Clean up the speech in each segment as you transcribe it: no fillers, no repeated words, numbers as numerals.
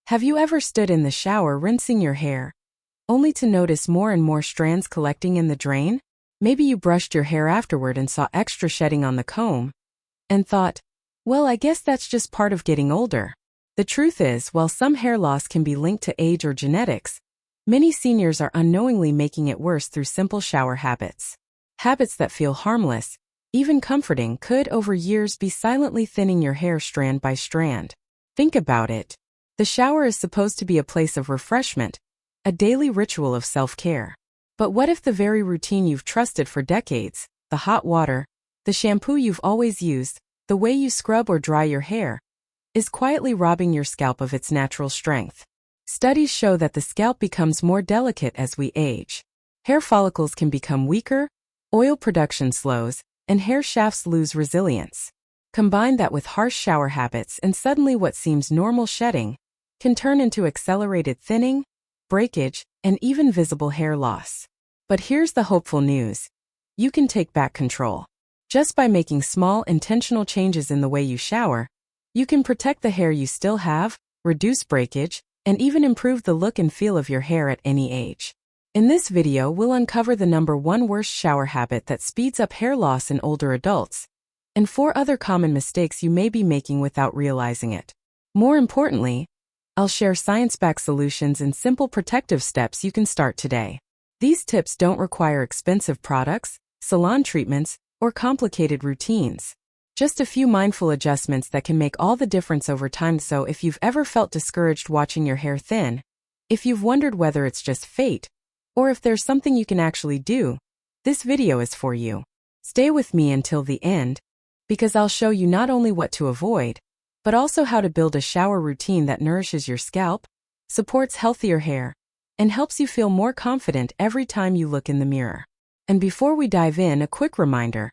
Have you ever stood in the shower rinsing your hair, only to notice more and more strands collecting in the drain? Maybe you brushed your hair afterward and saw extra shedding on the comb, and thought, well, I guess that's just part of getting older. The truth is, while some hair loss can be linked to age or genetics, many seniors are unknowingly making it worse through simple shower habits. Habits that feel harmless, even comforting, could over years be silently thinning your hair strand by strand. Think about it. The shower is supposed to be a place of refreshment, a daily ritual of self-care. But what if the very routine you've trusted for decades, the hot water, the shampoo you've always used, the way you scrub or dry your hair, is quietly robbing your scalp of its natural strength? Studies show that the scalp becomes more delicate as we age. Hair follicles can become weaker, oil production slows, and hair shafts lose resilience. Combine that with harsh shower habits and suddenly what seems normal shedding can turn into accelerated thinning, breakage, and even visible hair loss. But here's the hopeful news. You can take back control. Just by making small, intentional changes in the way you shower, you can protect the hair you still have, reduce breakage, and even improve the look and feel of your hair at any age. In this video, we'll uncover the #1 worst shower habit that speeds up hair loss in older adults, and 4 other common mistakes you may be making without realizing it. More importantly, I'll share science-backed solutions and simple protective steps you can start today. These tips don't require expensive products, salon treatments, or complicated routines. Just a few mindful adjustments that can make all the difference over time. So if you've ever felt discouraged watching your hair thin, if you've wondered whether it's just fate, or if there's something you can actually do, this video is for you. Stay with me until the end, because I'll show you not only what to avoid, but also how to build a shower routine that nourishes your scalp, supports healthier hair, and helps you feel more confident every time you look in the mirror. And before we dive in, a quick reminder.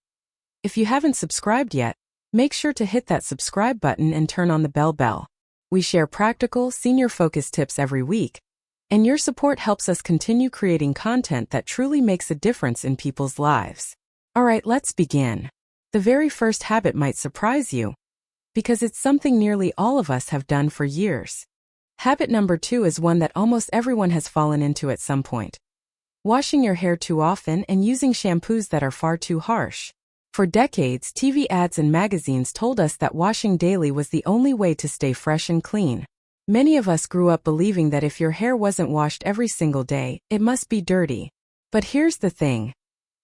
If you haven't subscribed yet, make sure to hit that subscribe button and turn on the bell. We share practical, senior-focused tips every week, and your support helps us continue creating content that truly makes a difference in people's lives. Alright, let's begin. The very first habit might surprise you, because it's something nearly all of us have done for years. Habit number 2 is one that almost everyone has fallen into at some point. Washing your hair too often and using shampoos that are far too harsh. For decades, TV ads and magazines told us that washing daily was the only way to stay fresh and clean. Many of us grew up believing that if your hair wasn't washed every single day, it must be dirty. But here's the thing.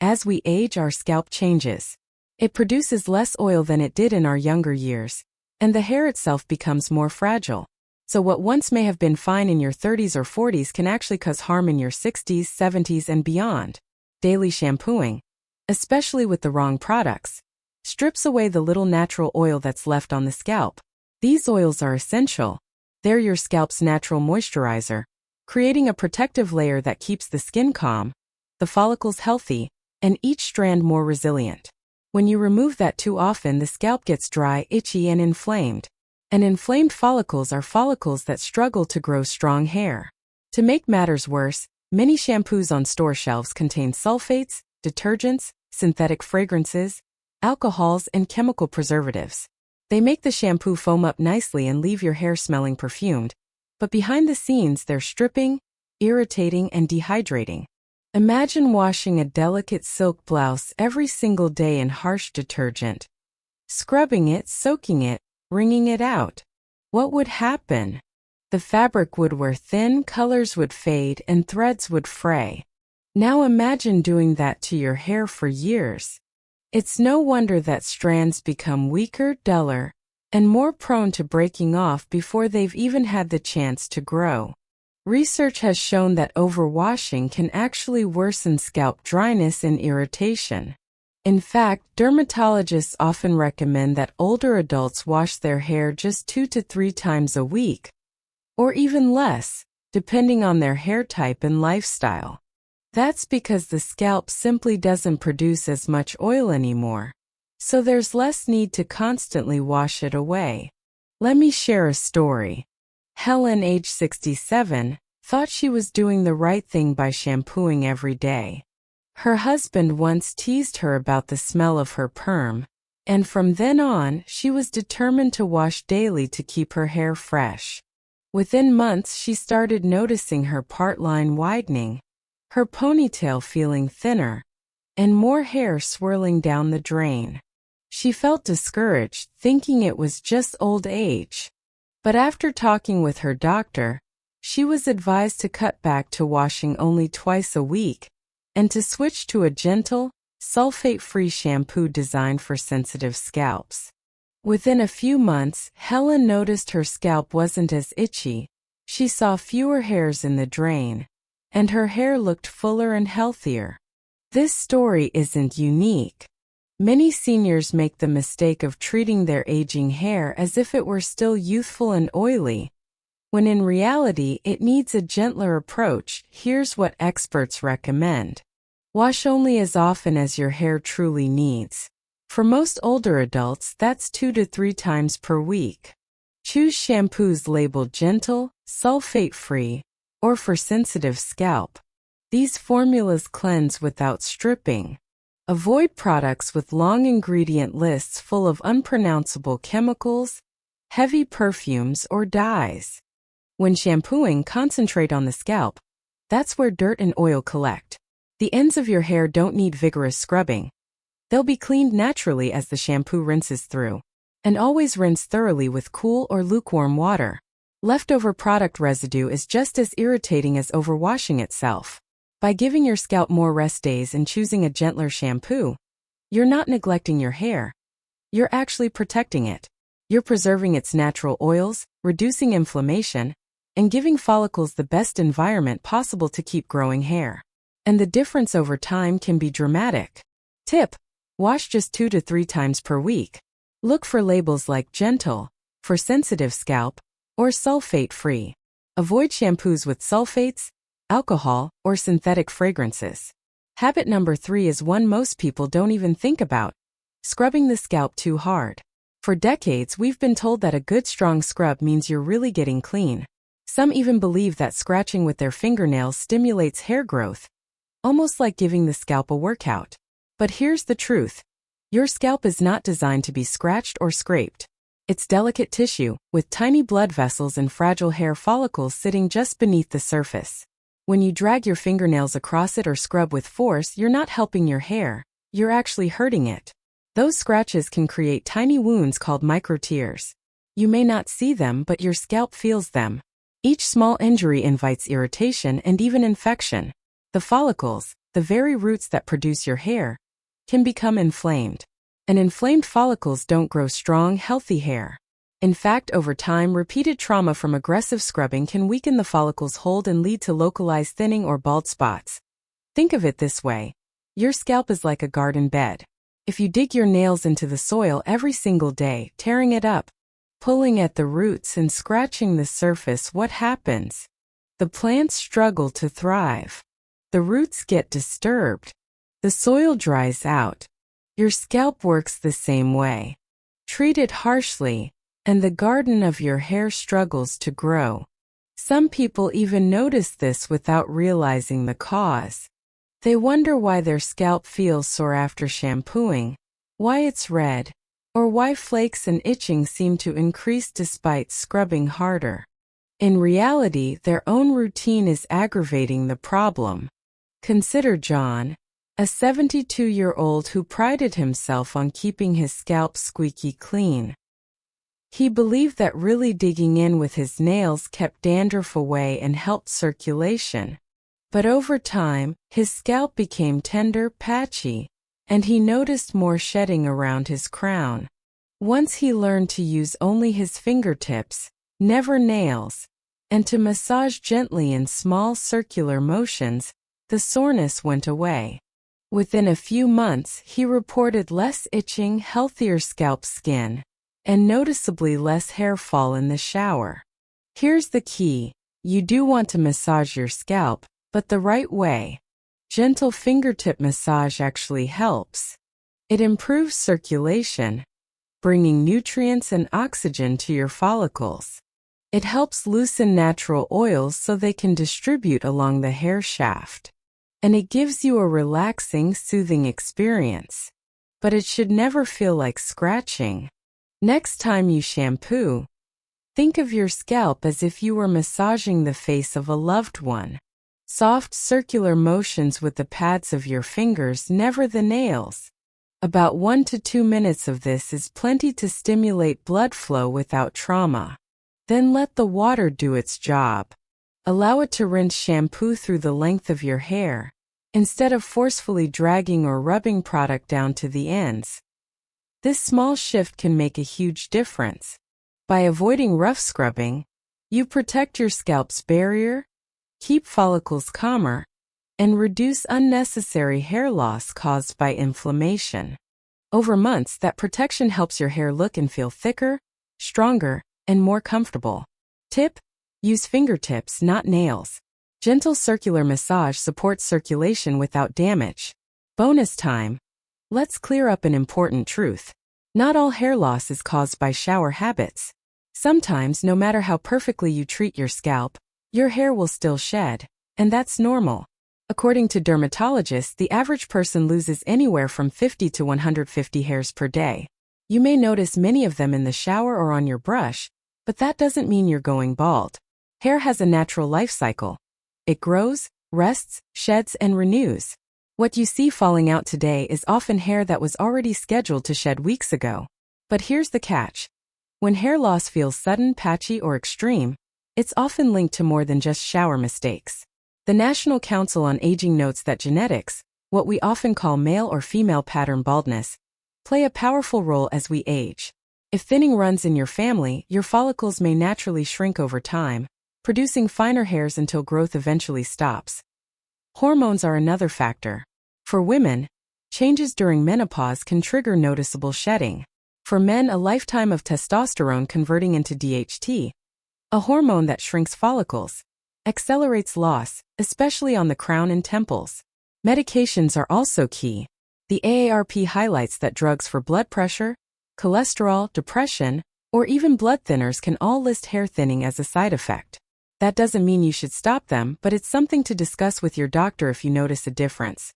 As we age, our scalp changes. It produces less oil than it did in our younger years, and the hair itself becomes more fragile. So what once may have been fine in your 30s or 40s can actually cause harm in your 60s, 70s, and beyond. Daily shampooing, especially with the wrong products, strips away the little natural oil that's left on the scalp. These oils are essential. They're your scalp's natural moisturizer, creating a protective layer that keeps the skin calm, the follicles healthy, and each strand more resilient. When you remove that too often, the scalp gets dry, itchy, and inflamed. And inflamed follicles are follicles that struggle to grow strong hair. To make matters worse, many shampoos on store shelves contain sulfates, detergents, synthetic fragrances, alcohols, and chemical preservatives. They make the shampoo foam up nicely and leave your hair smelling perfumed, but behind the scenes they're stripping, irritating, and dehydrating. Imagine washing a delicate silk blouse every single day in harsh detergent, scrubbing it, soaking it, wringing it out. What would happen? The fabric would wear thin, colors would fade, and threads would fray. Now imagine doing that to your hair for years. It's no wonder that strands become weaker, duller, and more prone to breaking off before they've even had the chance to grow. Research has shown that overwashing can actually worsen scalp dryness and irritation. In fact, dermatologists often recommend that older adults wash their hair just 2 to 3 times a week, or even less, depending on their hair type and lifestyle. That's because the scalp simply doesn't produce as much oil anymore, so there's less need to constantly wash it away. Let me share a story. Helen, age 67, thought she was doing the right thing by shampooing every day. Her husband once teased her about the smell of her perm, and from then on, she was determined to wash daily to keep her hair fresh. Within months, she started noticing her part line widening, her ponytail feeling thinner, and more hair swirling down the drain. She felt discouraged, thinking it was just old age. But after talking with her doctor, she was advised to cut back to washing only twice a week and to switch to a gentle, sulfate-free shampoo designed for sensitive scalps. Within a few months, Helen noticed her scalp wasn't as itchy, she saw fewer hairs in the drain, and her hair looked fuller and healthier. This story isn't unique. Many seniors make the mistake of treating their aging hair as if it were still youthful and oily, when in reality it needs a gentler approach. Here's what experts recommend. Wash only as often as your hair truly needs. For most older adults, that's 2 to 3 times per week. Choose shampoos labeled gentle, sulfate-free, or for sensitive scalp. These formulas cleanse without stripping. Avoid products with long ingredient lists full of unpronounceable chemicals, heavy perfumes, or dyes. When shampooing, concentrate on the scalp. That's where dirt and oil collect. The ends of your hair don't need vigorous scrubbing. They'll be cleaned naturally as the shampoo rinses through. And always rinse thoroughly with cool or lukewarm water. Leftover product residue is just as irritating as overwashing itself. By giving your scalp more rest days and choosing a gentler shampoo, you're not neglecting your hair. You're actually protecting it. You're preserving its natural oils, reducing inflammation, and giving follicles the best environment possible to keep growing hair. And the difference over time can be dramatic. Tip: wash just 2 to 3 times per week. Look for labels like gentle, for sensitive scalp, or sulfate-free. Avoid shampoos with sulfates, alcohol, or synthetic fragrances. Habit number 3 is one most people don't even think about: scrubbing the scalp too hard. For decades, we've been told that a good strong scrub means you're really getting clean. Some even believe that scratching with their fingernails stimulates hair growth, almost like giving the scalp a workout. But here's the truth. Your scalp is not designed to be scratched or scraped. It's delicate tissue, with tiny blood vessels and fragile hair follicles sitting just beneath the surface. When you drag your fingernails across it or scrub with force, you're not helping your hair, you're actually hurting it. Those scratches can create tiny wounds called microtears. You may not see them, but your scalp feels them. Each small injury invites irritation and even infection. The follicles, the very roots that produce your hair, can become inflamed. And inflamed follicles don't grow strong, healthy hair. In fact, over time, repeated trauma from aggressive scrubbing can weaken the follicle's hold and lead to localized thinning or bald spots. Think of it this way. Your scalp is like a garden bed. If you dig your nails into the soil every single day, tearing it up, pulling at the roots and scratching the surface, what happens? The plants struggle to thrive. The roots get disturbed. The soil dries out. Your scalp works the same way. Treat it harshly, and the garden of your hair struggles to grow. Some people even notice this without realizing the cause. They wonder why their scalp feels sore after shampooing, why it's red, or why flakes and itching seem to increase despite scrubbing harder. In reality, their own routine is aggravating the problem. Consider John, a 72-year-old who prided himself on keeping his scalp squeaky clean. He believed that really digging in with his nails kept dandruff away and helped circulation. But over time, his scalp became tender, patchy, and he noticed more shedding around his crown. Once he learned to use only his fingertips, never nails, and to massage gently in small circular motions, the soreness went away. Within a few months, he reported less itching, healthier scalp skin, and noticeably less hair fall in the shower. Here's the key. You do want to massage your scalp, but the right way. Gentle fingertip massage actually helps. It improves circulation, bringing nutrients and oxygen to your follicles. It helps loosen natural oils so they can distribute along the hair shaft. And it gives you a relaxing, soothing experience. But it should never feel like scratching. Next time you shampoo, Think of your scalp as if you were massaging the face of a loved one. Soft circular motions with the pads of your fingers, never the nails. About 1 to 2 minutes of this is plenty to stimulate blood flow without trauma. Then let the water do its job. Allow it to rinse shampoo through the length of your hair, instead of forcefully dragging or rubbing product down to the ends. This small shift can make a huge difference. By avoiding rough scrubbing, you protect your scalp's barrier, keep follicles calmer, and reduce unnecessary hair loss caused by inflammation. Over months, that protection helps your hair look and feel thicker, stronger, and more comfortable. Tip: use fingertips, not nails. Gentle circular massage supports circulation without damage. Bonus time. Let's clear up an important truth. Not all hair loss is caused by shower habits. Sometimes, no matter how perfectly you treat your scalp, your hair will still shed, and that's normal. According to dermatologists, the average person loses anywhere from 50 to 150 hairs per day. You may notice many of them in the shower or on your brush, but that doesn't mean you're going bald. Hair has a natural life cycle. It grows, rests, sheds, and renews. What you see falling out today is often hair that was already scheduled to shed weeks ago. But here's the catch. When hair loss feels sudden, patchy, or extreme, it's often linked to more than just shower mistakes. The National Council on Aging notes that genetics, what we often call male or female pattern baldness, play a powerful role as we age. If thinning runs in your family, your follicles may naturally shrink over time, producing finer hairs until growth eventually stops. Hormones are another factor. For women, changes during menopause can trigger noticeable shedding. For men, a lifetime of testosterone converting into DHT, a hormone that shrinks follicles, accelerates loss, especially on the crown and temples. Medications are also key. The AARP highlights that drugs for blood pressure, cholesterol, depression, or even blood thinners can all list hair thinning as a side effect. That doesn't mean you should stop them, but it's something to discuss with your doctor if you notice a difference.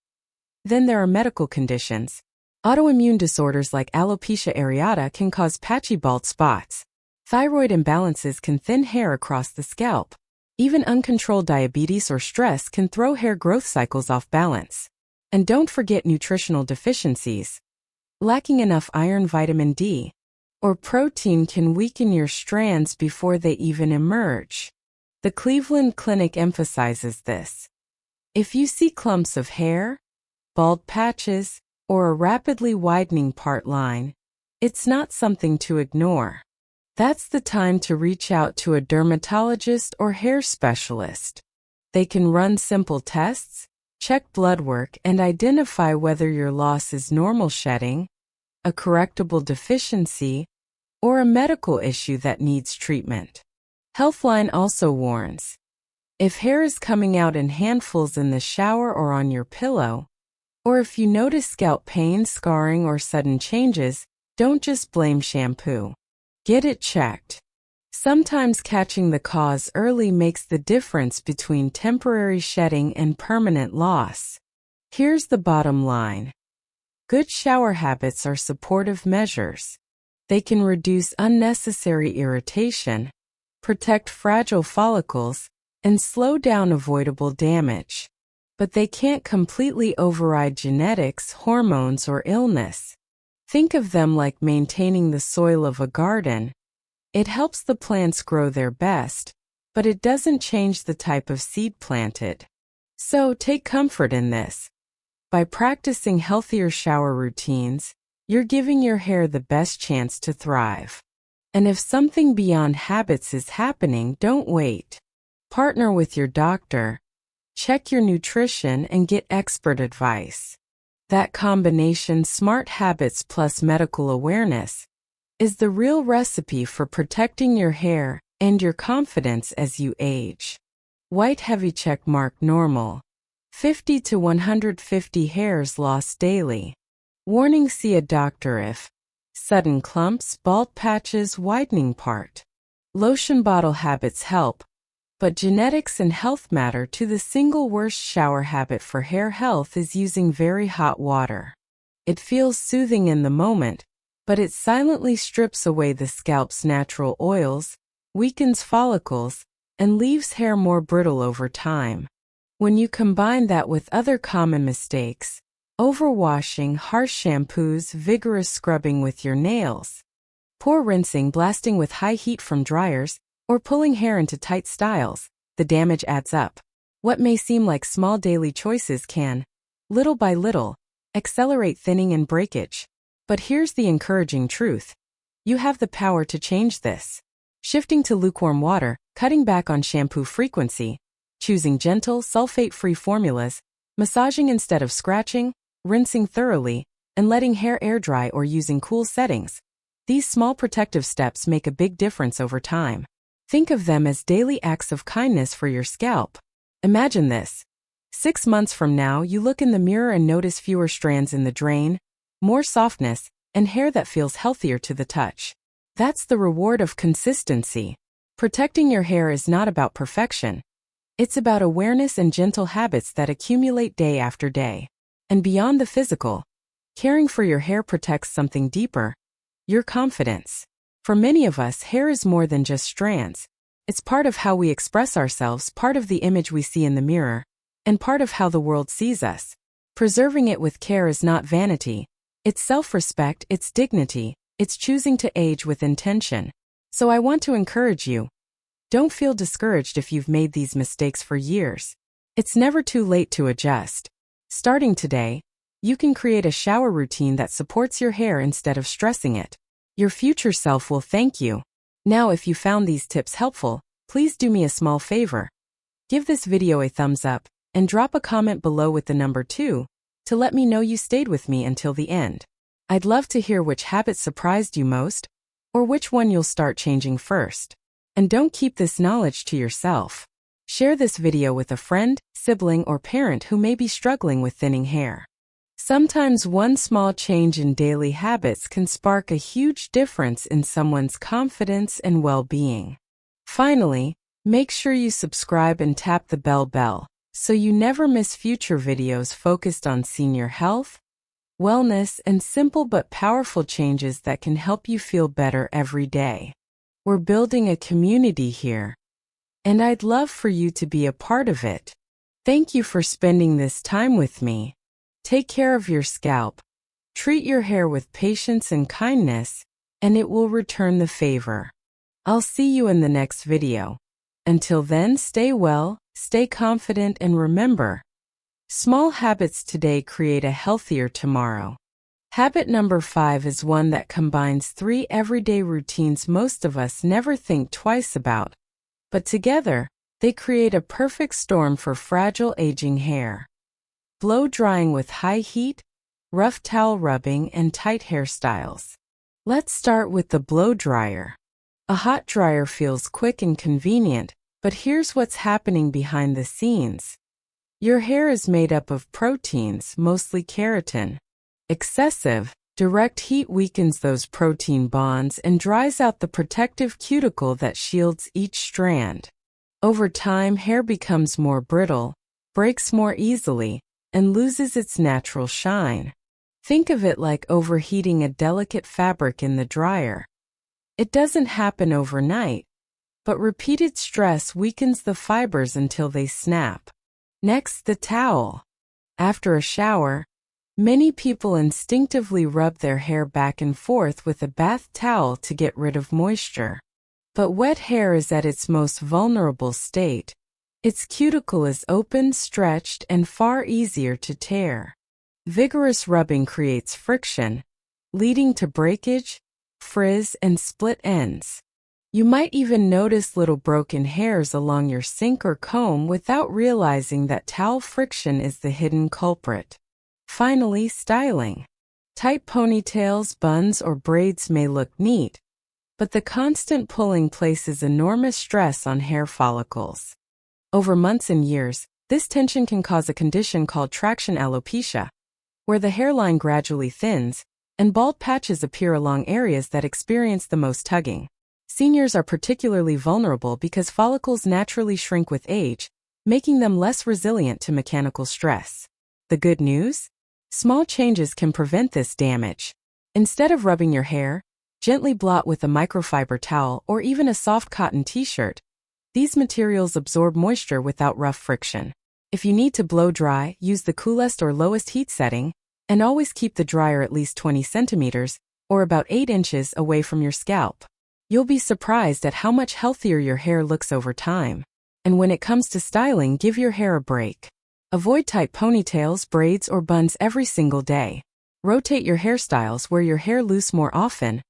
Then there are medical conditions. Autoimmune disorders like alopecia areata can cause patchy bald spots. Thyroid imbalances can thin hair across the scalp. Even uncontrolled diabetes or stress can throw hair growth cycles off balance. And don't forget nutritional deficiencies. Lacking enough iron, vitamin D, or protein can weaken your strands before they even emerge. The Cleveland Clinic emphasizes this. If you see clumps of hair, bald patches, or a rapidly widening part line, it's not something to ignore. That's the time to reach out to a dermatologist or hair specialist. They can run simple tests, check blood work, and identify whether your loss is normal shedding, a correctable deficiency, or a medical issue that needs treatment. Healthline also warns, if hair is coming out in handfuls in the shower or on your pillow, or if you notice scalp pain, scarring, or sudden changes, don't just blame shampoo. Get it checked. Sometimes catching the cause early makes the difference between temporary shedding and permanent loss. Here's the bottom line. Good shower habits are supportive measures. They can reduce unnecessary irritation, protect fragile follicles, and slow down avoidable damage. But they can't completely override genetics, hormones, or illness. Think of them like maintaining the soil of a garden. It helps the plants grow their best, but it doesn't change the type of seed planted. So take comfort in this. By practicing healthier shower routines, you're giving your hair the best chance to thrive. And if something beyond habits is happening, don't wait. Partner with your doctor, check your nutrition, and get expert advice. That combination, smart habits plus medical awareness, is the real recipe for protecting your hair and your confidence as you age. White heavy check mark normal. 50 to 150 hairs lost daily. Warning: see a doctor if sudden clumps, bald patches, widening part. Lotion bottle habits help, but genetics and health matter too. The single worst shower habit for hair health is using very hot water. It feels soothing in the moment, but it silently strips away the scalp's natural oils, weakens follicles, and leaves hair more brittle over time. When you combine that with other common mistakes, overwashing, harsh shampoos, vigorous scrubbing with your nails, poor rinsing, blasting with high heat from dryers, or pulling hair into tight styles, the damage adds up. What may seem like small daily choices can, little by little, accelerate thinning and breakage. But here's the encouraging truth. You have the power to change this. Shifting to lukewarm water, cutting back on shampoo frequency, choosing gentle, sulfate-free formulas, massaging instead of scratching, rinsing thoroughly, and letting hair air dry or using cool settings. These small protective steps make a big difference over time. Think of them as daily acts of kindness for your scalp. Imagine this. 6 months from now, you look in the mirror and notice fewer strands in the drain, more softness, and hair that feels healthier to the touch. That's the reward of consistency. Protecting your hair is not about perfection. It's about awareness and gentle habits that accumulate day after day. And beyond the physical, caring for your hair protects something deeper, your confidence. For many of us, hair is more than just strands. It's part of how we express ourselves, part of the image we see in the mirror, and part of how the world sees us. Preserving it with care is not vanity. It's self-respect, it's dignity, it's choosing to age with intention. So I want to encourage you. Don't feel discouraged if you've made these mistakes for years. It's never too late to adjust. Starting today, you can create a shower routine that supports your hair instead of stressing it. Your future self will thank you. Now, if you found these tips helpful, please do me a small favor. Give this video a thumbs up and drop a comment below with the number 2 to let me know you stayed with me until the end. I'd love to hear which habit surprised you most, or which one you'll start changing first. And don't keep this knowledge to yourself. Share this video with a friend, sibling, or parent who may be struggling with thinning hair. Sometimes one small change in daily habits can spark a huge difference in someone's confidence and well-being. Finally, make sure you subscribe and tap the bell so you never miss future videos focused on senior health, wellness, and simple but powerful changes that can help you feel better every day. We're building a community here, and I'd love for you to be a part of it. Thank you for spending this time with me. Take care of your scalp, treat your hair with patience and kindness, and it will return the favor. I'll see you in the next video. Until then, stay well, stay confident, and remember, small habits today create a healthier tomorrow. Habit number 5 is one that combines 3 everyday routines most of us never think twice about. But together, they create a perfect storm for fragile aging hair. Blow drying with high heat, rough towel rubbing, and tight hairstyles. Let's start with the blow dryer. A hot dryer feels quick and convenient, but here's what's happening behind the scenes. Your hair is made up of proteins, mostly keratin. Excessive, direct heat weakens those protein bonds and dries out the protective cuticle that shields each strand. Over time, hair becomes more brittle, breaks more easily, and loses its natural shine. Think of it like overheating a delicate fabric in the dryer. It doesn't happen overnight, but repeated stress weakens the fibers until they snap. Next, the towel. After a shower, many people instinctively rub their hair back and forth with a bath towel to get rid of moisture. But wet hair is at its most vulnerable state. Its cuticle is open, stretched, and far easier to tear. Vigorous rubbing creates friction, leading to breakage, frizz, and split ends. You might even notice little broken hairs along your sink or comb without realizing that towel friction is the hidden culprit. Finally, styling. Tight ponytails, buns, or braids may look neat, but the constant pulling places enormous stress on hair follicles. Over months and years, this tension can cause a condition called traction alopecia, where the hairline gradually thins, and bald patches appear along areas that experience the most tugging. Seniors are particularly vulnerable because follicles naturally shrink with age, making them less resilient to mechanical stress. The good news? Small changes can prevent this damage. Instead of rubbing your hair, Gently blot with a microfiber towel or even a soft cotton t-shirt. These materials absorb moisture without rough friction. If you need to blow dry, use the coolest or lowest heat setting, and always keep the dryer at least 20 centimeters, or about 8 inches away from your scalp. You'll be surprised at how much healthier your hair looks over time. And when it comes to styling, give your hair a break. Avoid tight ponytails, braids, or buns every single day. Rotate your hairstyles, wear your hair loose more often,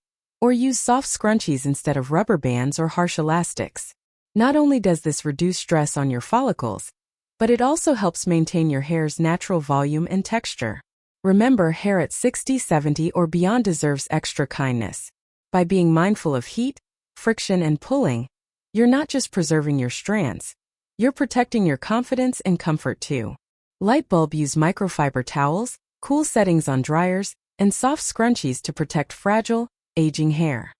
or use soft scrunchies instead of rubber bands or harsh elastics. Not only does this reduce stress on your follicles, but it also helps maintain your hair's natural volume and texture. Remember, hair at 60, 70, or beyond deserves extra kindness. By being mindful of heat, friction, and pulling, you're not just preserving your strands, you're protecting your confidence and comfort too. Lightbulb use microfiber towels, cool settings on dryers, and soft scrunchies to protect fragile, aging hair.